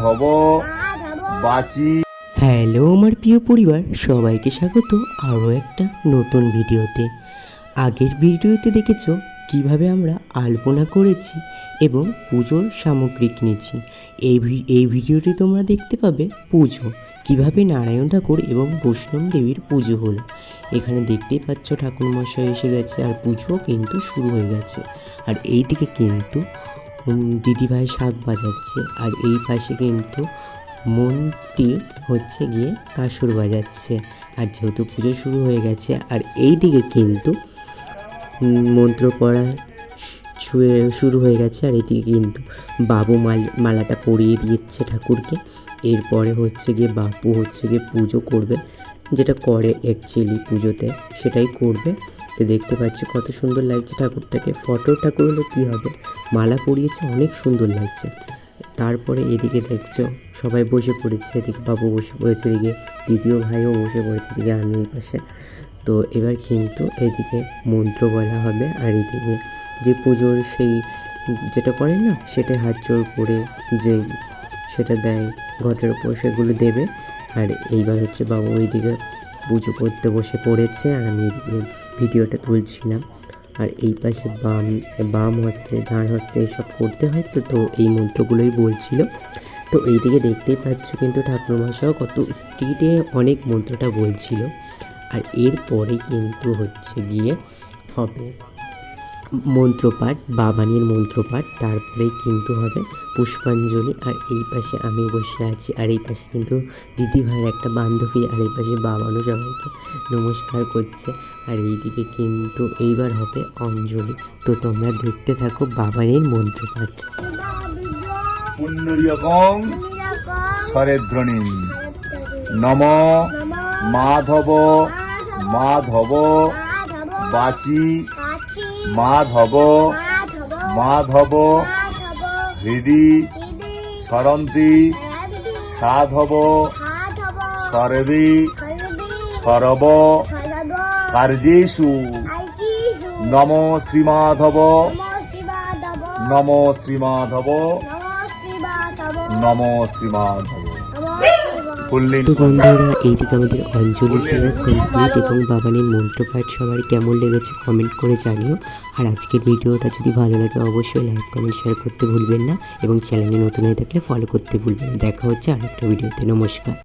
মাধব বাচি। হ্যালো আমার প্রিয় পরিবার, সবাইকে স্বাগত আরও একটা নতুন ভিডিওতে। আগের ভিডিওতে দেখেছো কিভাবে আমরা আলপনা করেছি এবং পুজোর সামগ্রী কিনেছি। এই ভিডিওটি তোমরা দেখতে পাবে পুজো, কিভাবে নারায়ণ ঠাকুর এবং বৈষ্ণব দেবীর পুজো হলো। এখানে দেখতেই পাচ্ছ ঠাকুরমশাই এসে গেছে আর পুজো কিন্তু শুরু হয়ে গেছে। আর এই দিকে কিন্তু দিদিভাই শাঁখ বাজাচ্ছে আর এই পাশে কিন্তু মন্ত্রী হচ্ছে গিয়ে কাসুর বাজাচ্ছে। আর যেহেতু পুজো শুরু হয়ে গেছে আর এই দিকে কিন্তু মন্ত্র পড়া শুরু হয়ে গেছে আর এদিকে কিন্তু বাবু মালাটা পরিয়ে দিচ্ছে ঠাকুরকে। এরপরে হচ্ছে গিয়ে বাপু হচ্ছে গিয়ে পুজো করবে, যেটা করে অ্যাকচুয়ালি পুজোতে সেটাই করবে। তো দেখতে পাচ্ছি কত সুন্দর লাগছে ঠাকুরটাকে। ফটো ঠাকুর হলে কী হবে, মালা পরিয়েছে, অনেক সুন্দর লাগছে। তারপরে এদিকে দেখছো সবাই বসে পড়েছে, এদিকে বাবু বসে পড়েছে, এদিকে দিদিও ভাইও বসে পড়েছে, এদিকে আমি এই পাশে। তো এবার কিন্তু এদিকে মন্ত্র বলা হবে আর এদিকে যে পুজোর সেই যেটা করেন না সেটা হাত জোর করে যে সেটা দেয় ঘটের ওপর সেগুলো দেবে। আর এইবার হচ্ছে বাবু ওইদিকে পুজো করতে বসে পড়েছে আর আমি এদিকে ভিডিওটা তুলছিলাম। আর এই পাশে বাম হচ্ছে ডান হচ্ছে এইসব করতে হয়, তো এই মন্ত্রগুলোই বলছিল। তো এইদিকে দেখতেই পাচ্ছ কিন্তু ঠাকুরমশাও কত স্পিডে অনেক মন্ত্রটা বলছিল। আর এরপরে কিন্তু হচ্ছে গিয়ে হবে মন্ত্রপাঠ, বাবানির মন্ত্রপাঠ, তারপরেই কিন্তু হবে পুষ্পাঞ্জলি। আর এই পাশে আমি বসে আছি আর এই পাশে কিন্তু দিদিভাইয়ের একটা বান্ধবী আর এই পাশে বাবানও সবাইকে নমস্কার করছে। আর এইদিকে কিন্তু এইবার হবে অঞ্জলি। তো তোমরা দেখতে থাকো বাবানির মন্ত্রপাঠ। পুণ্যরিয়কং স্বরেধ্বনি নম মাধব মাধব বাচি মাধব মাধব হৃদি সরন্তি সাধব সর্বে সরব কার্যেষু নম শ্রীমাধব নম শ্রীমাধব নম শ্রীমাধব। তো বন্ধুরা, এইদিকে আমাদের অঞ্জলি দেওয়া কমপ্লিট এবং বাবানের মন্ত্রপাঠ সবার কেমন লেগেছে কমেন্ট করে জানিও। আর আজকের ভিডিওটা যদি ভালো লাগে অবশ্যই লাইক কমেন্ট শেয়ার করতে ভুলবেন না এবং চ্যানেলে নতুন হয়ে থাকলে ফলো করতে ভুলবেন না। দেখা হচ্ছে আরেকটা ভিডিওতে। নমস্কার।